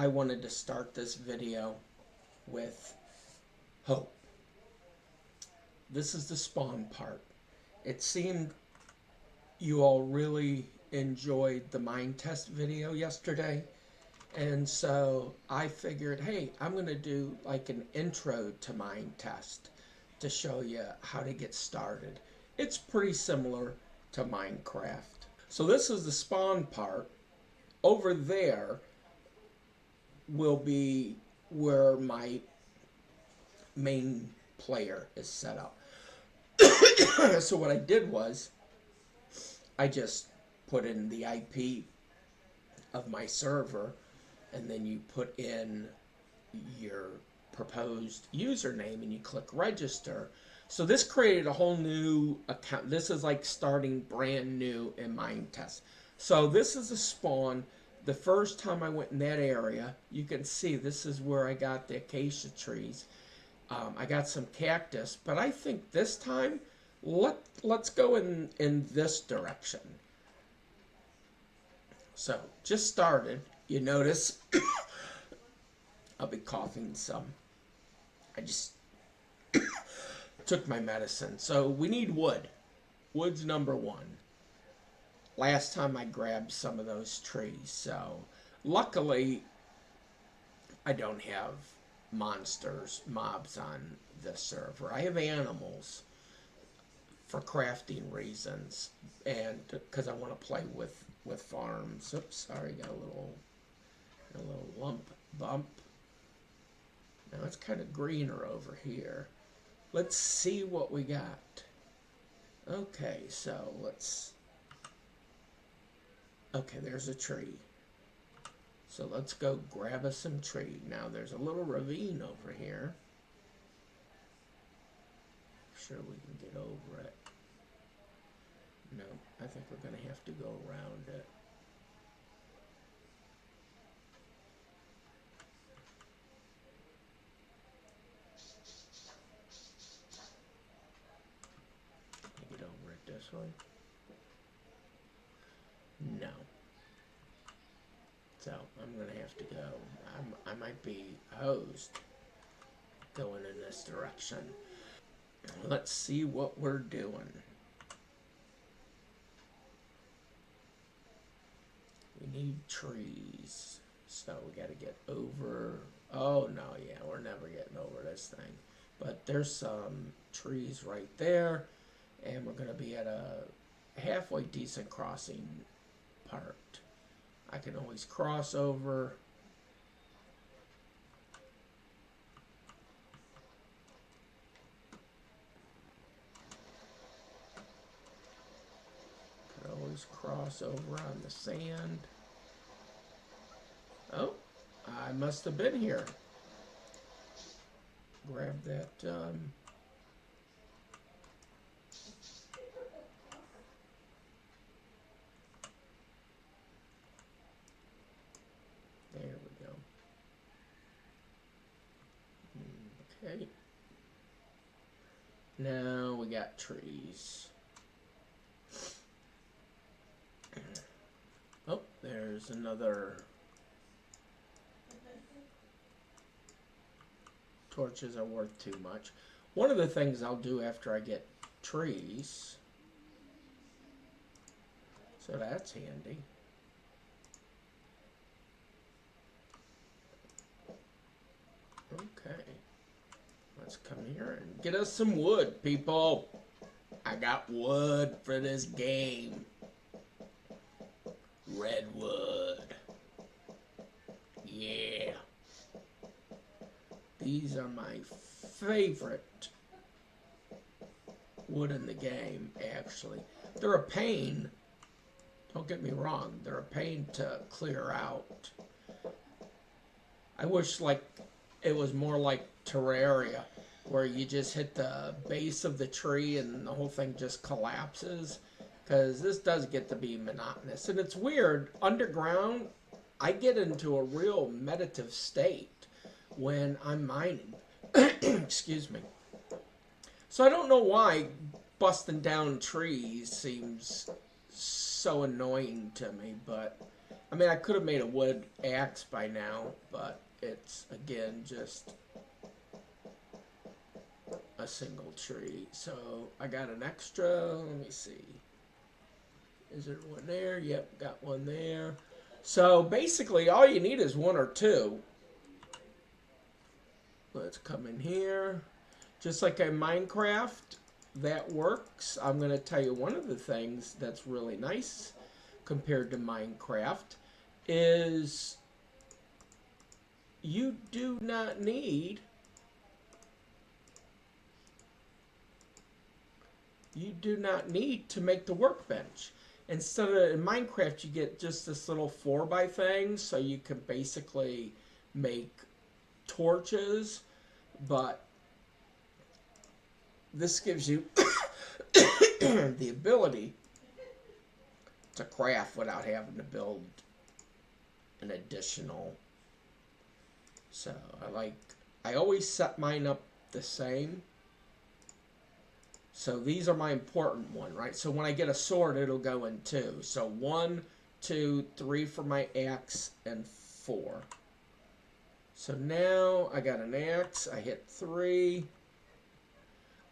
I wanted to start this video with hope. This is the spawn part. It seemed you all really enjoyed the Mintest video yesterday, and so I figured, hey, I'm going to do like an intro to Mintest to show you how to get started. It's pretty similar to Minecraft. So this is the spawn part. Over there will be where my main player is set up. So what I did was I just put in the IP of my server, and then you put in your proposed username and you click register. So this created a whole new account. This is like starting brand new in Minetest. So this is a spawn. The first time I went in that area, you can see this is where I got the acacia trees. I got some cactus, but I think this time let's go in this direction. So just started. You notice I'll be coughing some. I just took my medicine. So we need wood. Wood's number one. Last time I grabbed some of those trees. So luckily I don't have mobs on this server. I have animals for crafting reasons, and because I want to play with farms. Oops, sorry, got a little bump. Now it's kind of greener over here. Let's see what we got. Okay, so okay, there's a tree. So let's go grab us some tree. Now there's a little ravine over here. Sure we can get over it. No, I think we're going to have to go around it. Get over it this way. No. So I'm going to have to go. I might be hosed going in this direction. Let's see what we're doing. We need trees. So we got to get over. Oh no, yeah, we're never getting over this thing. But there's some trees right there, and we're going to be at a halfway decent crossing part. I can always cross over. Can always cross over on the sand. Oh, I must have been here. Grab that. There we go. Okay. Now we got trees. Oh, there's another. Torches are worth too much. One of the things I'll do after I get trees, so that's handy. Okay, let's come here and get us some wood, people. I got wood for this game. Redwood. Yeah. These are my favorite wood in the game, actually. They're a pain. Don't get me wrong. They're a pain to clear out. I wish like it was more like Terraria, where you just hit the base of the tree and the whole thing just collapses. Because this does get to be monotonous. And it's weird. Underground, I get into a real meditative state when I'm mining. Excuse me. So I don't know why busting down trees seems so annoying to me, but I mean, I could have made a wood axe by now, but it's, again, just a single tree. So I got an extra. Let me see. Is there one there? Yep, got one there. So basically, all you need is one or two. Let's come in here. Just like in Minecraft, that works. I'm going to tell you one of the things that's really nice compared to Minecraft is you do not need to make the workbench. Instead of in Minecraft, you get just this little 4x thing, so you can basically make torches, but this gives you the ability to craft without having to build an additional. So I always set mine up the same. So these are my important one, right? So when I get a sword, it'll go in 2. So 1, 2, 3 for my axe, and 4. So now I got an axe. I hit 3.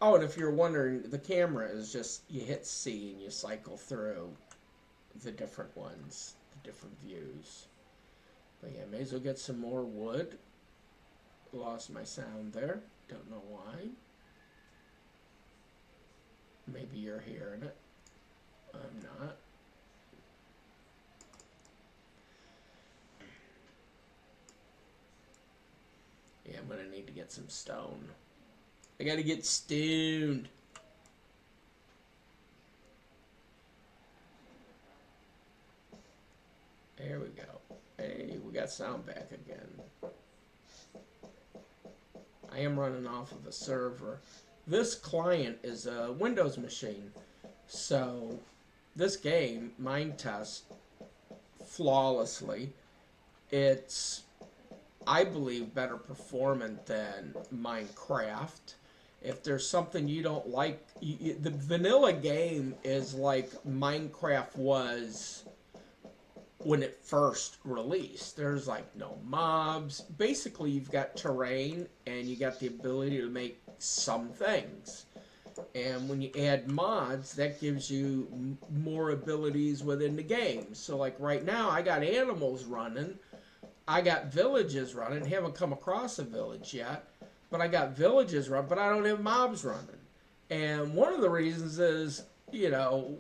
Oh, and if you're wondering, the camera is just, you hit C and you cycle through the different ones, the different views. But yeah, may as well get some more wood. Lost my sound there. Don't know why. Maybe you're hearing it. I'm not. Yeah, I'm going to need to get some stone. I got to get stoned. There we go. Hey, we got sound back again. I am running off of a server. This client is a Windows machine, so this game, Mintest, flawlessly. It's, I believe, better performant than Minecraft. If there's something you don't like, the vanilla game is like Minecraft was when it first released. There's like no mobs. Basically, you've got terrain and you got the ability to make some things. And when you add mods, that gives you more abilities within the game. So like right now, I got animals running. I got villages running. Haven't come across a village yet. But I got villages running, but I don't have mobs running. And one of the reasons is, you know,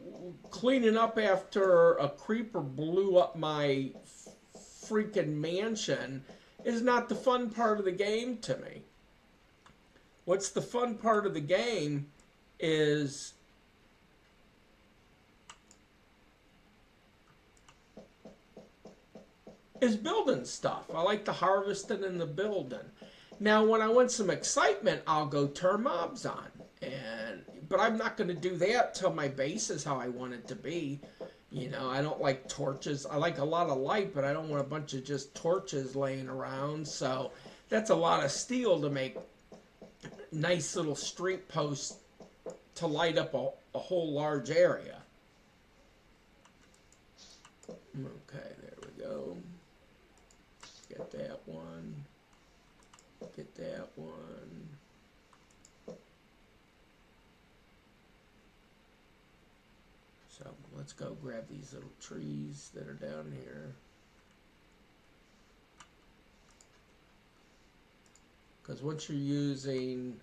cleaning up after a creeper blew up my freaking mansion is not the fun part of the game to me. What's the fun part of the game is building stuff. I like the harvesting and the building. Now, when I want some excitement, I'll go turn mobs on. But I'm not going to do that till my base is how I want it to be. You know, I don't like torches. I like a lot of light, but I don't want a bunch of just torches laying around. So that's a lot of steel to make nice little street posts to light up a whole large area. Okay, there we go. Get that one. Get that one. So let's go grab these little trees that are down here. Because once you're using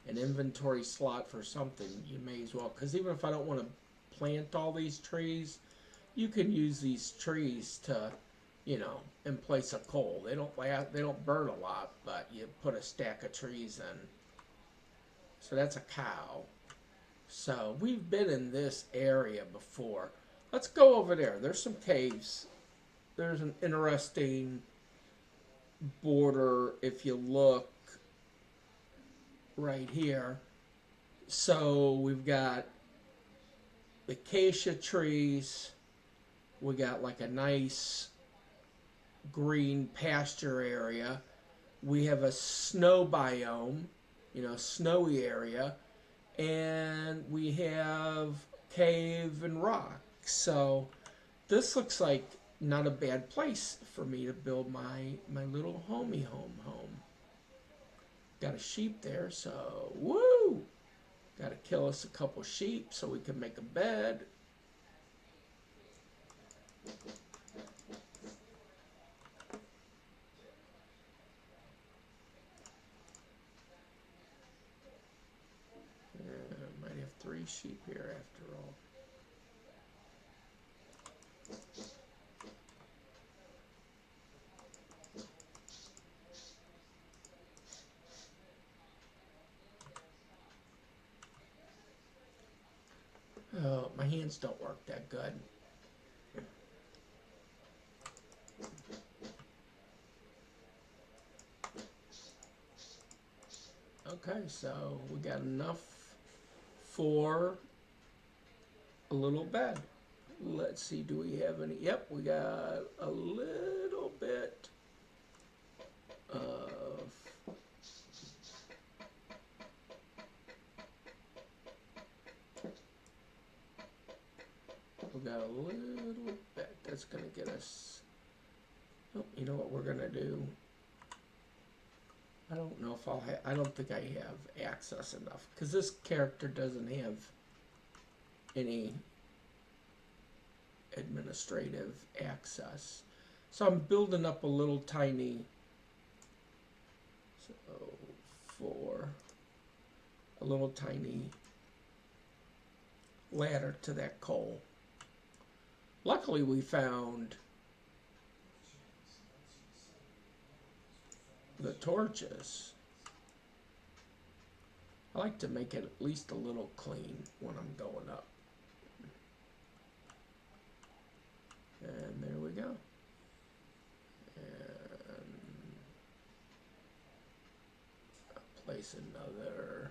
an inventory slot for something, you may as well. Because even if I don't want to plant all these trees, you can use these trees to, you know, in place of coal. They don't burn a lot, but you put a stack of trees in. So that's a cow. So we've been in this area before. Let's go over there. There's some caves. There's an interesting border if you look right here. So we've got acacia trees. We got like a nice green pasture area. We have a snow biome, you know, snowy area. And we have cave and rock. So this looks like not a bad place for me to build my little home. Got a sheep there, so woo! Got to kill us a couple sheep so we can make a bed. Might have 3 sheep here after all. Oh, my hands don't work that good. Okay, so we got enough for a little bed. Let's see, do we have any? Yep, we got a little bit of we got a little bit. That's gonna get us. Oh, you know what we're gonna do? I don't know if I'll have. I don't think I have access enough because this character doesn't have any administrative access. So I'm building up a little tiny. So for a little tiny ladder to that coal. Luckily, we found the torches. I like to make it at least a little clean when I'm going up. And there we go. And I'll place another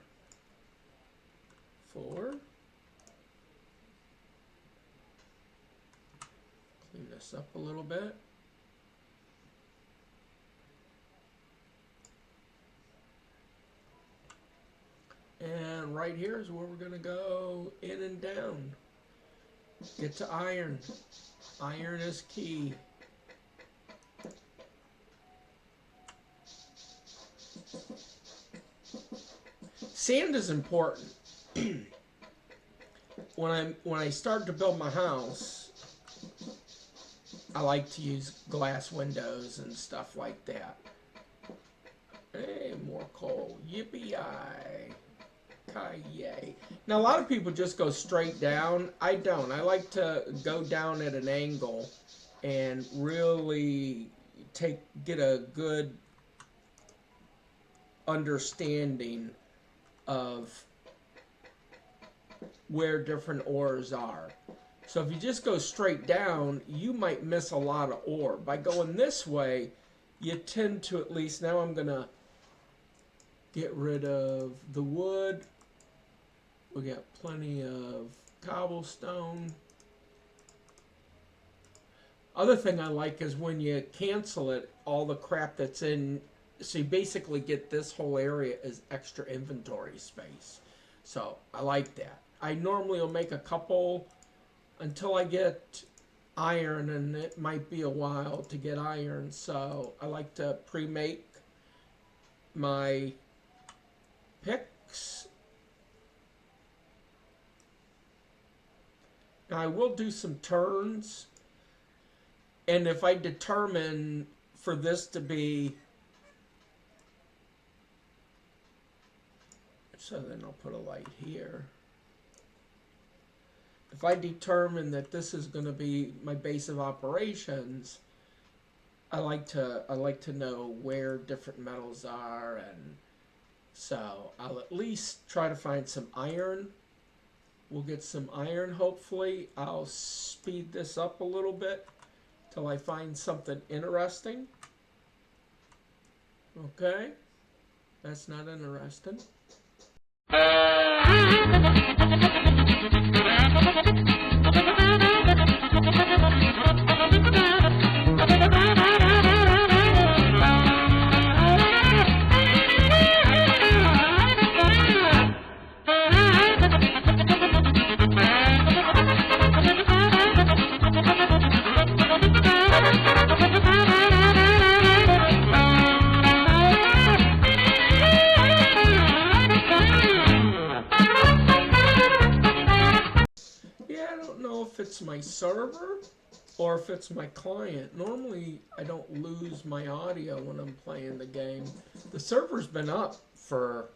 4. Clean this up a little bit. And right here is where we're going to go in and down. Get to iron. Iron is key. Sand is important. When I start to build my house, I like to use glass windows and stuff like that. Hey, more coal. Yippee-yi. Yay. Now, a lot of people just go straight down. I don't. I like to go down at an angle and really get a good understanding of where different ores are. So if you just go straight down, you might miss a lot of ore. By going this way, you tend to at least, now I'm going to get rid of the wood. We got plenty of cobblestone. Other thing I like is when you cancel it, all the crap that's in, so you basically get this whole area as extra inventory space. So I like that. I normally will make a couple until I get iron, and it might be a while to get iron. So I like to pre-make my picks. Now I will do some turns, and if I determine for this to be, so then I'll put a light here. If I determine that this is going to be my base of operations, I like to know where different metals are, and so I'll at least try to find some iron. We'll get some iron, hopefully. I'll speed this up a little bit till I find something interesting. Okay, that's not interesting. it's my server or if it's my client. Normally, I don't lose my audio when I'm playing the game. The server's been up for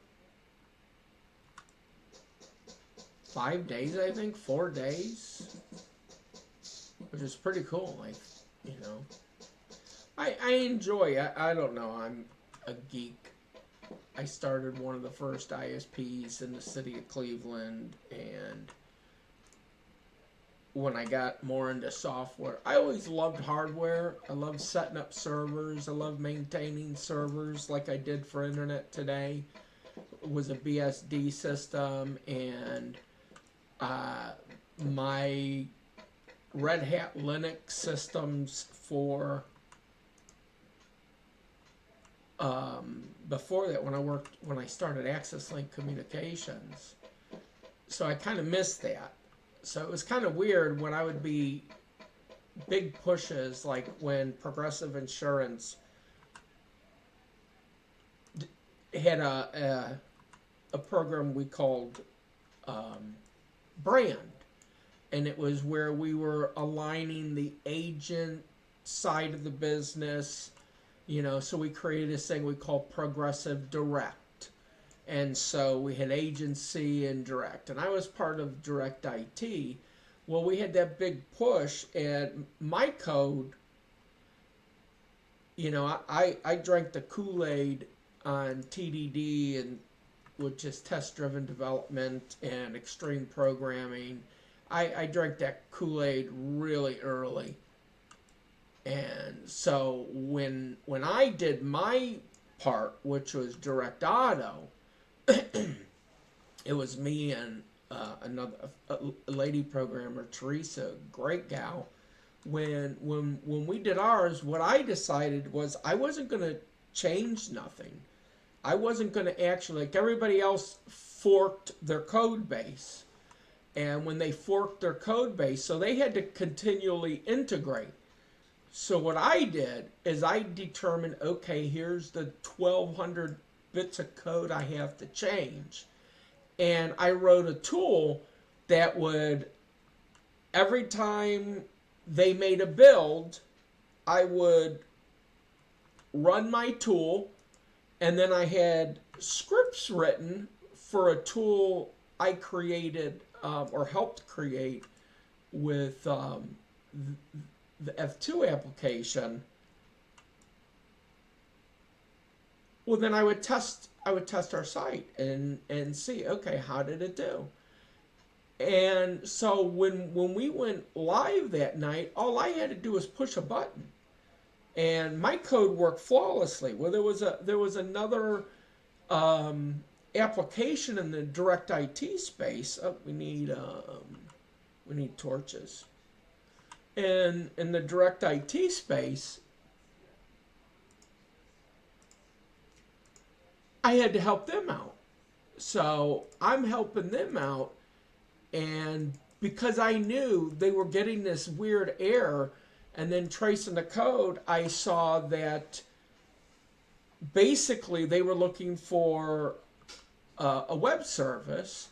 5 days, I think, 4 days, which is pretty cool. Like, you know, I enjoy. I don't know. I'm a geek. I started one of the first ISPs in the city of Cleveland, and when I got more into software, I always loved hardware. I loved setting up servers. I loved maintaining servers like I did for Internet Today. It was a BSD system, and my Red Hat Linux systems for before that, when I started Access Link Communications. So I kind of missed that. So it was kind of weird when I would be big pushes, like when Progressive Insurance had a program we called Brand, and it was where we were aligning the agent side of the business, you know, so we created this thing we call Progressive Direct. And so we had agency and direct, and I was part of direct IT. Well, we had that big push, and my code, you know, I drank the Kool-Aid on TDD, and which is test-driven development and extreme programming. I drank that Kool-Aid really early. And so when I did my part, which was direct auto, it was me and another a lady programmer, Teresa, great gal. When we did ours, what I decided was I wasn't going to change nothing. I wasn't going to actually, like everybody else, forked their code base. And when they forked their code base, so they had to continually integrate. So what I did is I determined, okay, here's the 1,200 bits of code I have to change. And I wrote a tool that would, every time they made a build, I would run my tool, and then I had scripts written for a tool I created or helped create with the Ep2 application. Well, then I would test our site and see, okay, how did it do? And so when we went live that night, all I had to do was push a button, and my code worked flawlessly. Well, there was another application in the direct IT space. Oh, we need torches. And in the direct IT space, I had to help them out. So I'm helping them out, and because I knew they were getting this weird error, and then tracing the code, I saw that basically they were looking for a web service,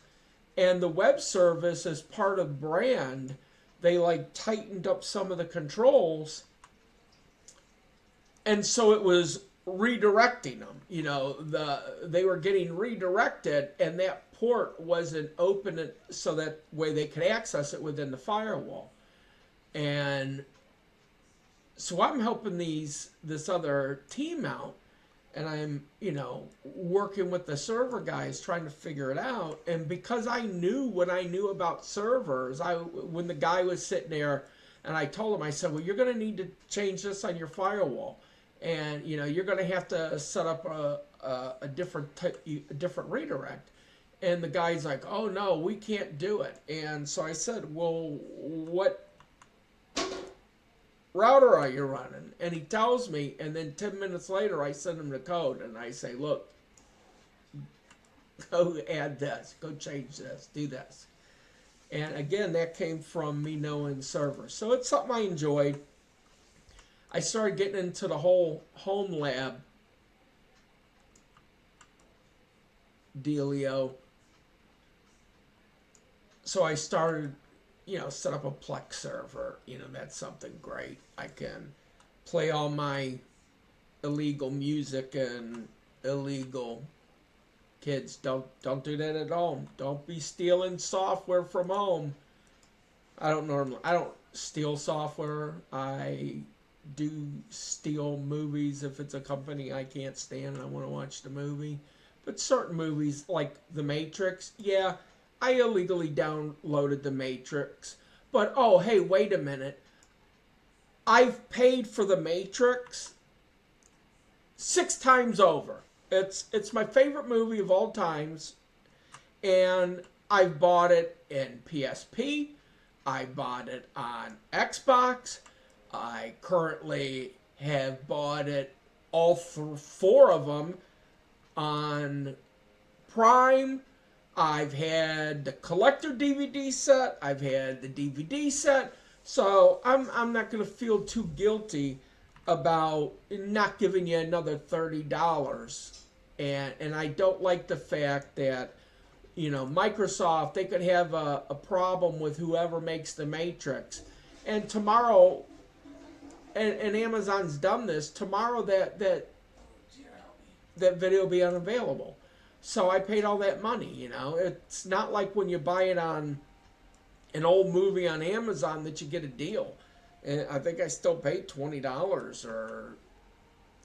and the web service, as part of Brand, they like tightened up some of the controls, and so it was redirecting them. You know, they were getting redirected, and that port wasn't open so that way they could access it within the firewall. And so I'm helping this other team out, and I'm, you know, working with the server guys trying to figure it out. And because I knew what I knew about servers, when the guy was sitting there, and I told him, I said, well, you're going to need to change this on your firewall, and you know, you're going to have to set up a different redirect. And the guy's like, oh no, we can't do it. And so I said, well, what router are you running? And he tells me, and then 10 minutes later I send him the code, and I say, look, go add this, go change this, do this. And again, that came from me knowing servers. So it's something I enjoyed. I started getting into the whole homelab dealio. So I started you know, set up a Plex server. You know, that's something great. I can play all my illegal music and illegal kids. Don't do that at home. Don't be stealing software from home. I don't steal software. I do steal movies if it's a company I can't stand and I want to watch the movie. But certain movies like The Matrix, yeah, I illegally downloaded The Matrix. But oh, hey, wait a minute. I've paid for The Matrix 6 times over. It's my favorite movie of all times, and I've bought it in PSP. I bought it on Xbox. I currently have bought it all four of them on Prime. I've had the collector DVD set. I've had the DVD set. So I'm not going to feel too guilty about not giving you another $30. And I don't like the fact that, you know, Microsoft, they could have a problem with whoever makes the Matrix. And tomorrow, and Amazon's done this, tomorrow that video will be unavailable. So I paid all that money, you know. It's not like when you buy it on an old movie on Amazon that you get a deal. And I think I still paid $20 or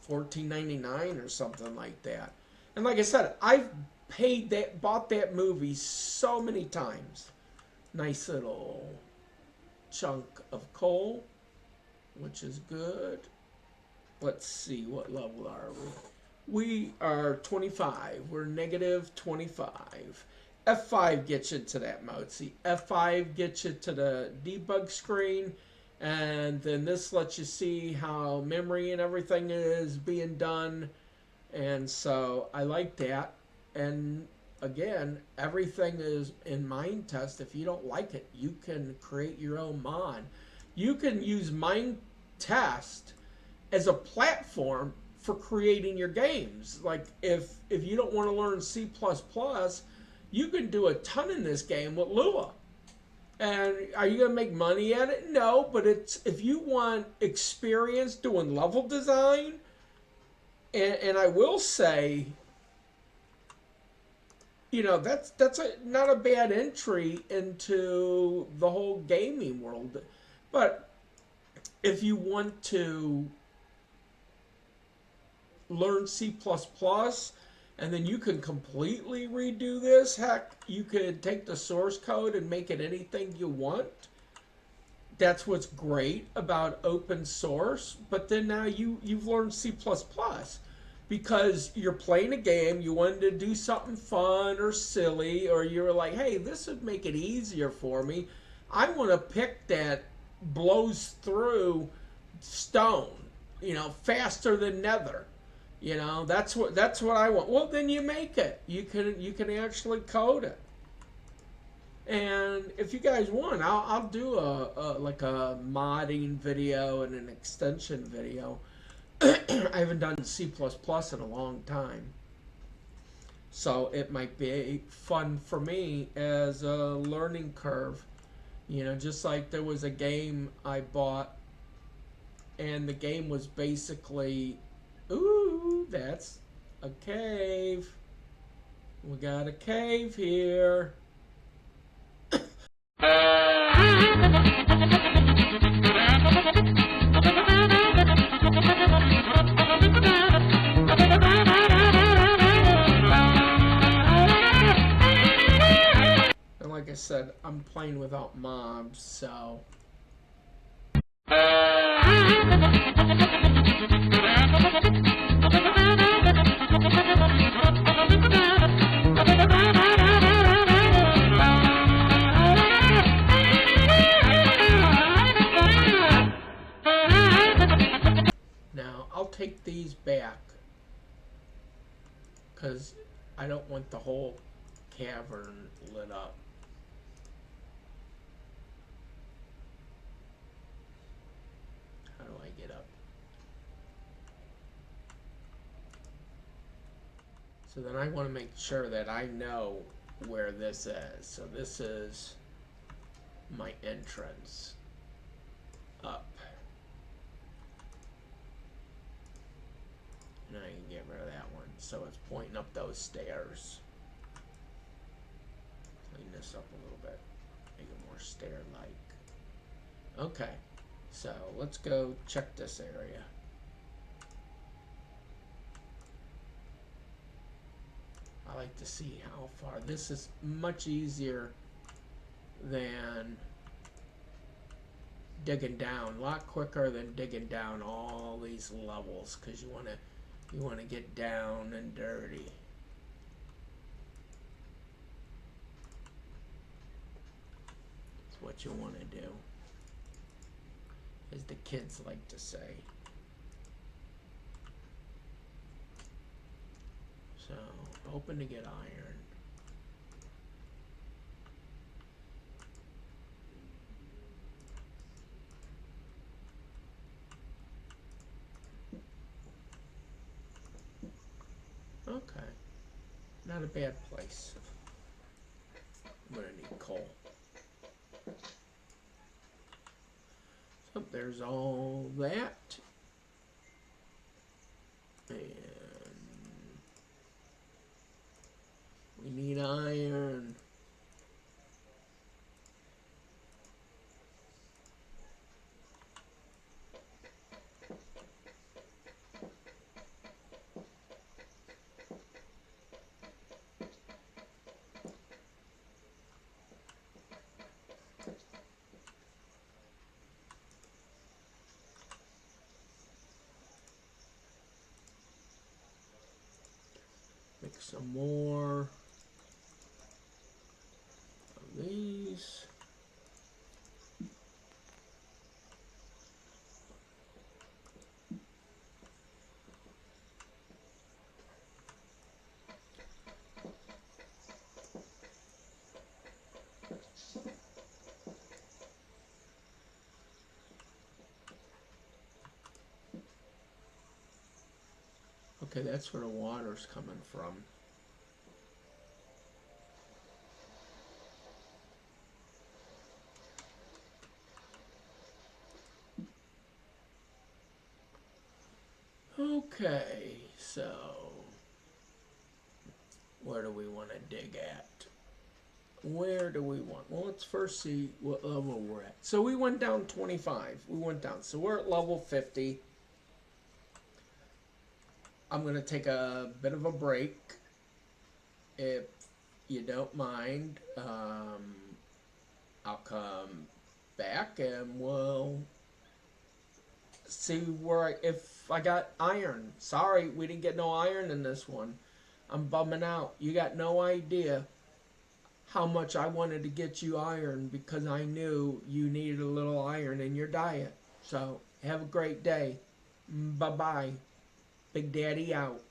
$14.99 or something like that. And like I said, I've bought that movie so many times. Nice little chunk of coal, which is good. Let's see, what level are we? We are 25. We're negative 25. F5 gets you to that mode. See, F5 gets you to the debug screen, and then this lets you see how memory and everything is being done. And so I like that. And again, everything is in Minetest. If you don't like it, you can create your own mod. You can use Mintest as a platform for creating your games. Like if you don't want to learn C++, you can do a ton in this game with Lua. And are you going to make money at it? No, but it's if you want experience doing level design, and I will say, you know, that's not a bad entry into the whole gaming world. But if you want to learn C++, and then you can completely redo this, heck, you could take the source code and make it anything you want. That's what's great about open source. But then now you've learned C++. Because you're playing a game, you wanted to do something fun or silly, or you were like, hey, this would make it easier for me. I want to pick that blows through stone, you know, faster than nether. You know, that's what I want. Well, then you make it. You can actually code it. And if you guys want, I'll do like a modding video and an extension video. I haven't done C++ in a long time, so it might be fun for me as a learning curve. You know, just like there was a game I bought, and the game was basically, ooh, that's a cave. We got a cave here. Like I said, I'm playing without mobs, so now I'll take these back because I don't want the whole cavern lit up. How do I get up? So then I want to make sure that I know where this is. So this is my entrance up. And I can get rid of that one. So it's pointing up those stairs. Clean this up a little bit. Make it more stair-like. Okay. So let's go check this area. I like to see how far. This is much easier than digging down. A lot quicker than digging down all these levels, because you want to get down and dirty. That's what you want to do, as the kids like to say. So, hoping to get iron. Okay. Not a bad place. I'm gonna need coal. So there's all that. And we need iron. Make some more of these. Okay, that's where the water's coming from. Okay, so where do we want to dig at? Where do we want? Well, let's first see what level we're at. So we went down 25. We went down. So we're at level 50. I'm going to take a bit of a break, if you don't mind. I'll come back and we'll see where if I got iron. Sorry, we didn't get no iron in this one. I'm bumming out. You got no idea how much I wanted to get you iron, because I knew you needed a little iron in your diet. So have a great day. Bye-bye. Big Daddy out.